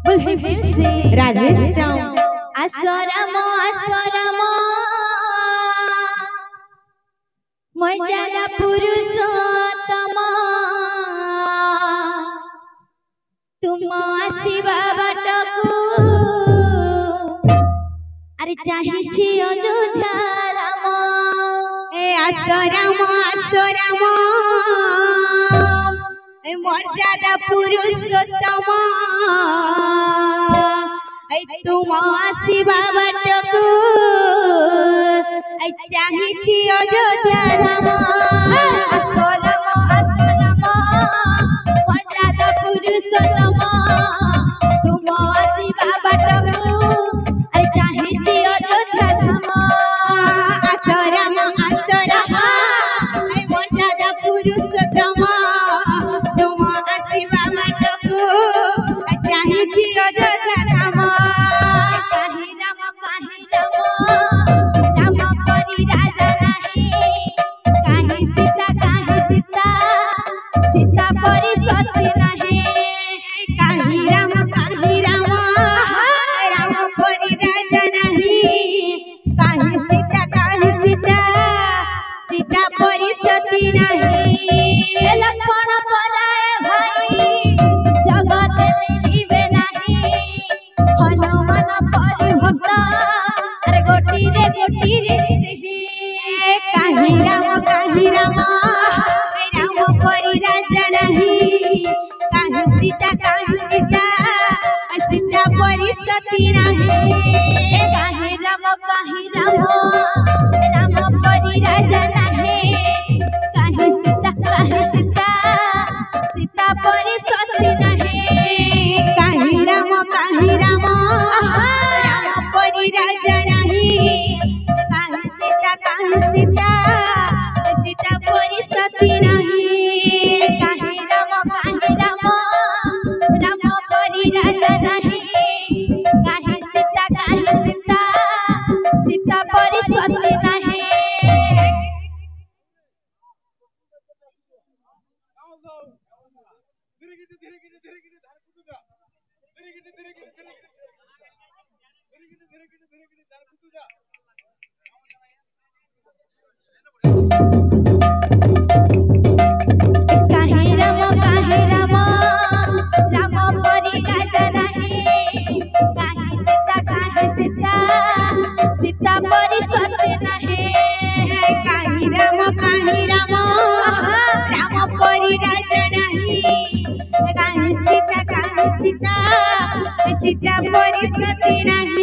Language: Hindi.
बोल है फिर से राधे श्याम आसराम मर्यादा पुरुषोत्तम तुम आसीबा बाटकू अरे चाहिछि अयोध्या राम ए आसराम मर्यादा पुरुषोत्तम तुम आसीबा बाटकू चाहिछि अयोध्या राम आसराम मर्यादा पुरुषोत्तम तुम आसीबा बाटकू चाहिछि अयोध्या राम आसराम मर्यादा पुरुषोत्तम तुम आसीबा बाटकू चाहिछि अयोध्या राम काहि राम परी राजा नहीं काहि सीता सीता परी सती नहीं काहि राम परी राजा नहीं काहि सीता सीता परी सती नहीं लक्ष्मण पराए भाई जगत मिलिबे नहीं हनुमान परी भक्त अरे गोटी रे काहि राम परी राजा नहीं काहि सीता सीता परी सती नहीं काहि राम परी राजा नहीं काहि सीता परी सती नहीं काहि राम परी राजा नहीं काहि सीता परी सती नहीं काहि राम परी राजा नहीं काहि सीता परी सती नहीं काहि राम परी राजा नहीं काहि सीता परी सती नहीं काहि राम परी राजा नहीं काहि सीता परी सती नहीं